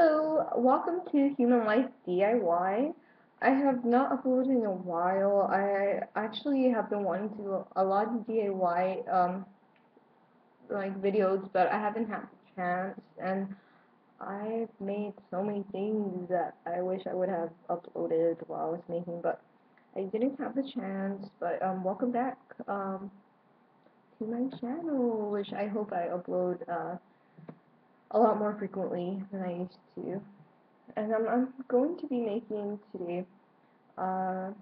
Hello, welcome to Human Life DIY. I have not uploaded in a while. I actually have been wanting to do a lot of DIY like videos, but I haven't had the chance, and I've made so many things that I wish I would have uploaded while I was making, but I didn't have the chance. But welcome back to my channel, which I hope I upload a lot more frequently than I used to. And I'm going to be making today a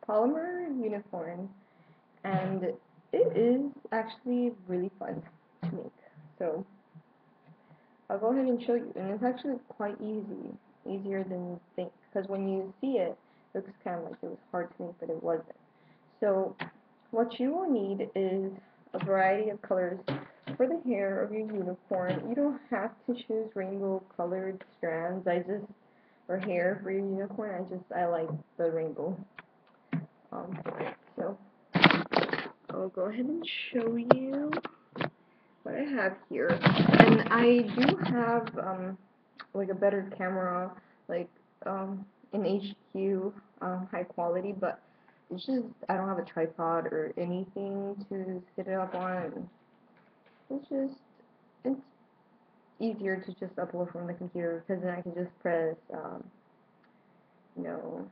polymer unicorn, and it is actually really fun to make. So I'll go ahead and show you, and it's actually quite easy, easier than you think, because when you see it, it looks kind of like it was hard to make, but it wasn't. So what you will need is a variety of colors for the hair of your unicorn. You don't have to choose rainbow colored strands. Or hair for your unicorn. I like the rainbow for it. So I'll go ahead and show you what I have here. And I do have like a better camera, like in HQ, high quality, but it's just I don't have a tripod or anything to sit it up on. It's easier to just upload from the computer, because then I can just press you know,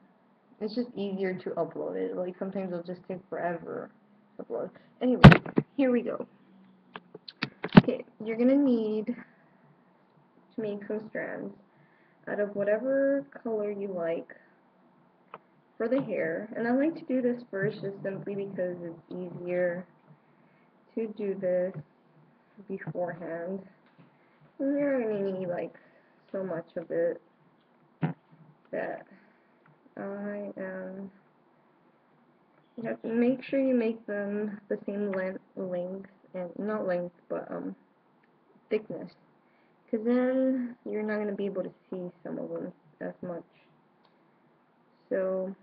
it's just easier to upload it. Like sometimes it'll just take forever to upload. Anyway, here we go. Okay, you're gonna need to make some strands out of whatever color you like for the hair. And I like to do this first just simply because it's easier to do this beforehand. And you're gonna need like so much of it that you have to make sure you make them the same length, and not length, but thickness, because then you're not going to be able to see some of them as much. So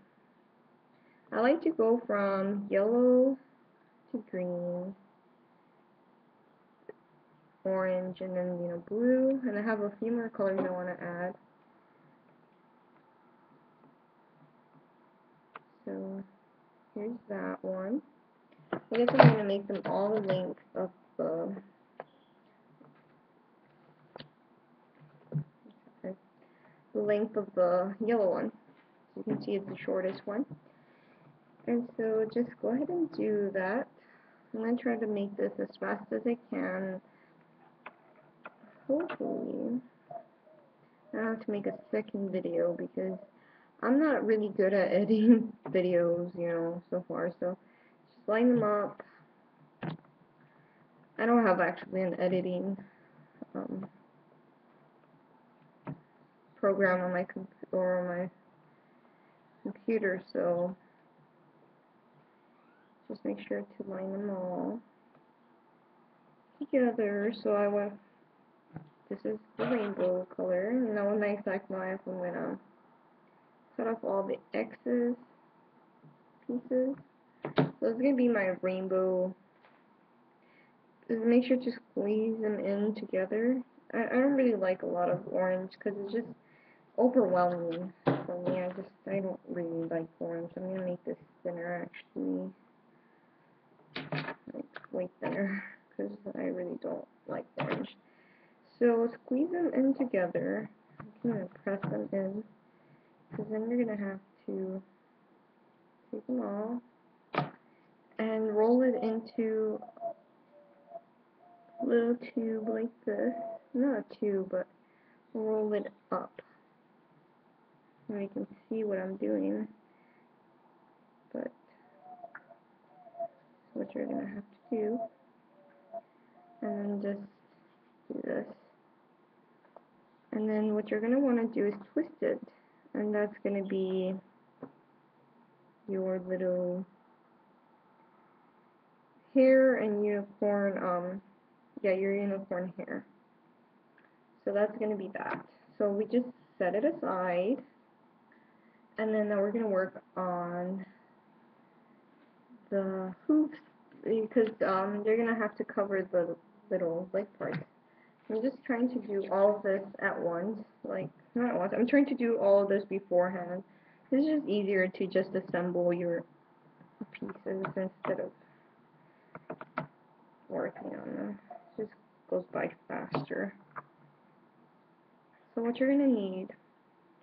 I like to go from yellow to green, orange, and then blue, and I have a few more colors I want to add. So here's that one. I guess I'm going to make them all the length of the yellow one. So you can see it's the shortest one. And so just go ahead and do that. I'm going to try to make this as fast as I can. Hopefully I don't have to make a second video, because I'm not really good at editing videos, so far. So just line them up. I don't have actually an editing program on my computer, so just make sure to line them all together. So this is the rainbow color, and now with my exact knife I'm gonna cut off all the excess pieces. So it's gonna be my rainbow. Just make sure to squeeze them in together. I don't really like a lot of orange because it's just overwhelming for me. I don't really like orange. I'm gonna make this thinner, actually, like way thinner, because I really don't like orange. So squeeze them in together. I'm gonna press them in, because then you're gonna have to take them all and roll it into a little tube like this. Not a tube, but roll it up. And you can see what I'm doing, but what you're gonna have to do, and then just do this. And then what you're gonna want to do is twist it, and that's gonna be your little hair and unicorn, your unicorn hair. So that's gonna be that. So we just set it aside, and then now we're gonna work on the hooves, because you're gonna have to cover the little leg parts. I'm just trying to do all of this at once. Like, not at once. I'm trying to do all of this beforehand. It's just easier to just assemble your pieces instead of working on them. It just goes by faster. So what you're going to need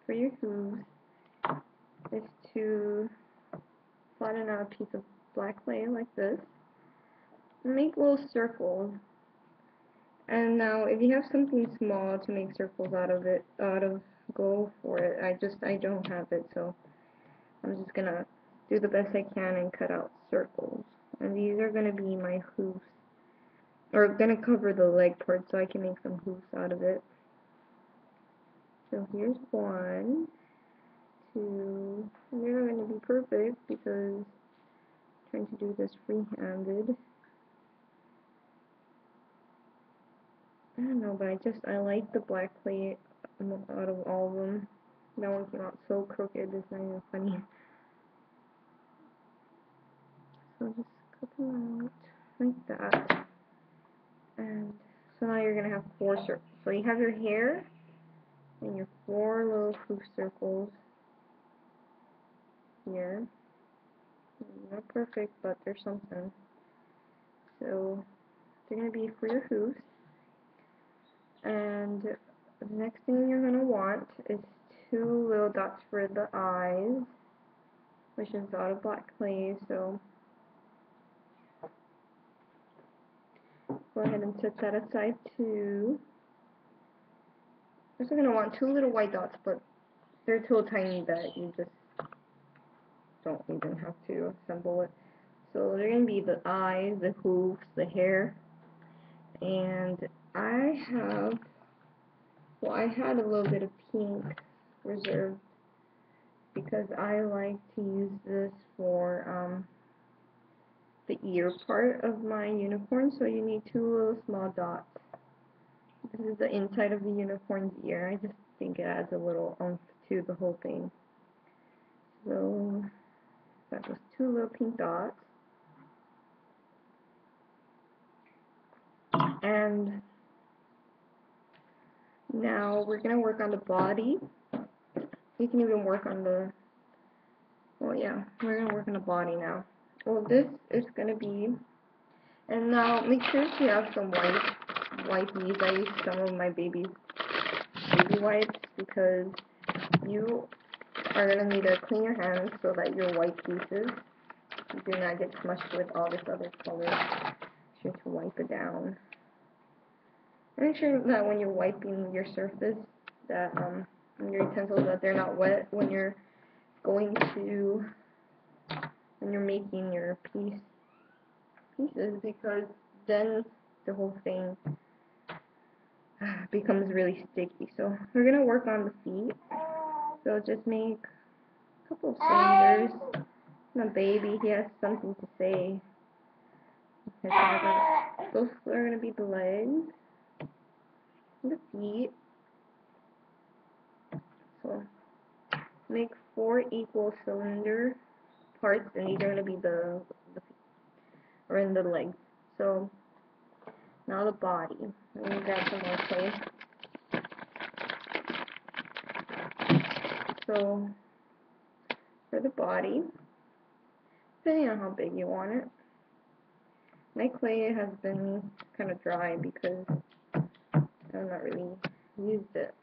for your hooves is to flatten out a piece of black clay like this and make little circles. And now if you have something small to make circles out of, go for it. I don't have it, so I'm just gonna do the best I can and cut out circles. And these are gonna be my hooves, or gonna cover the leg part so I can make some hooves out of it. So here's one, two, and they're gonna be perfect because I'm trying to do this free-handed. I don't know, but I like the black clay out of all of them. That one came out so crooked, it's not even funny. So just cut them out like that. And so now you're going to have 4 circles. So you have your hair and your 4 little hoop circles here. Not perfect, but there's something. So they're going to be for your hoops. And the next thing you're going to want is 2 little dots for the eyes, which is out of black clay. So go ahead and set that aside too. You're also going to want 2 little white dots, but they're so tiny that you just don't even have to assemble it. So they're going to be the eyes, the hooves, the hair, and I had a little bit of pink reserved because I like to use this for the ear part of my unicorn, so you need 2 little small dots. This is the inside of the unicorn's ear. I just think it adds a little oomph to the whole thing. So that was 2 little pink dots. And now we're going to work on the body. You can even work on the, well yeah, we're going to work on the body now. Well, this is going to be, and now make sure you have some wipes. I use some of my baby wipes because you are going to need to clean your hands so that your white pieces do not get smushed with all this other color. Make sure to wipe it down. Make sure that when you're wiping your surface, that your utensils, that they're not wet when you're making your pieces, because then the whole thing becomes really sticky. So we're gonna work on the feet. So just make a couple of cylinders. My baby, he has something to say. Okay, so those are gonna be the legs, and the feet. So make 4 equal cylinder parts, and these are going to be the or in the legs. So now the body. Let me grab some more clay. So for the body, depending on how big you want it, my clay has been kind of dry because I've not really used it.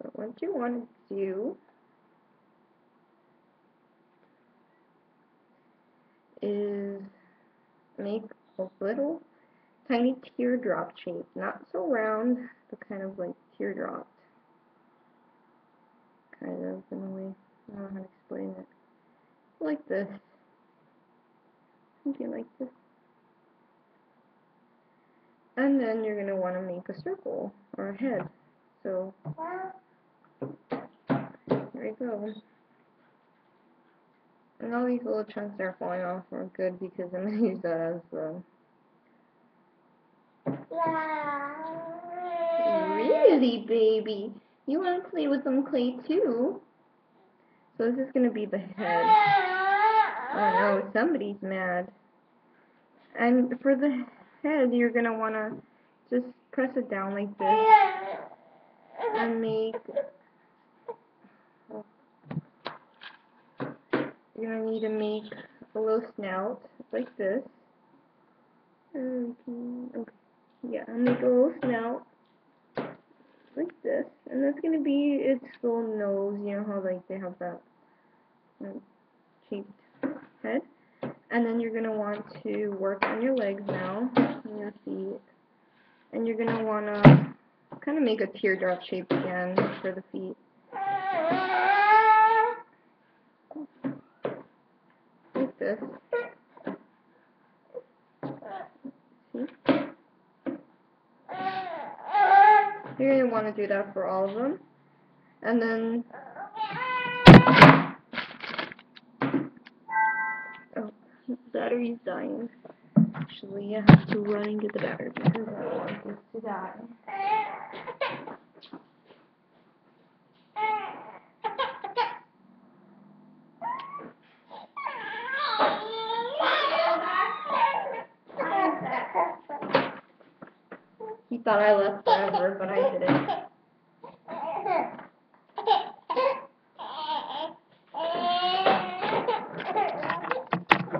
But what you want to do is make a little tiny teardrop shape, not so round, but kind of like teardrop. Kind of, in a way. I don't know how to explain it. Like this. Something like this. And then you're going to want to make a circle, or a head. So, here we go. And all these little chunks that are falling off are good because I'm going to use that as the... Really, baby? You want to play with some clay too? So this is going to be the head. Oh no, somebody's mad. And for the head, you're going to want to just press it down like this and make, you're going to need to make a little snout like this. Okay. Yeah, make a little snout like this, and that's going to be its little nose. You know how like they have that shaped head. And then you're going to want to work on your legs now, and your feet. And you're going to want to kind of make a teardrop shape again for the feet. Like this. See? You're going to want to do that for all of them. And then, oh, battery's dying. Actually, I have to run and get the battery because I don't want this to die. He thought I left forever, but I didn't.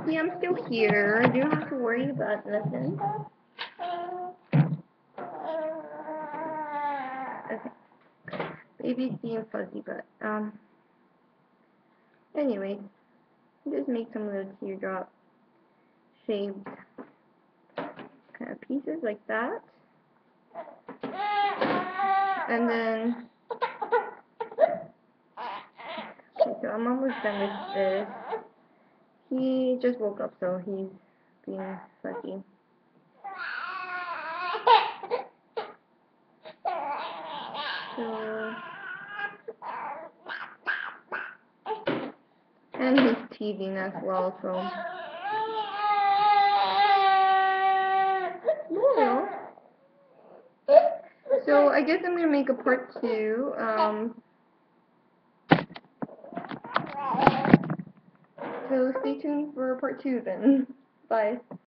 See, I'm still here. You don't have to worry about nothing. Okay. Maybe it's being fuzzy, but, anyway, just make some little teardrop shaped kind of pieces like that. And then, okay, so I'm almost done with this. He just woke up, so he's being fussy. So, and he's teething as well, so. Yeah. So I guess I'm gonna make a part 2. So stay tuned for part 2 then. Bye.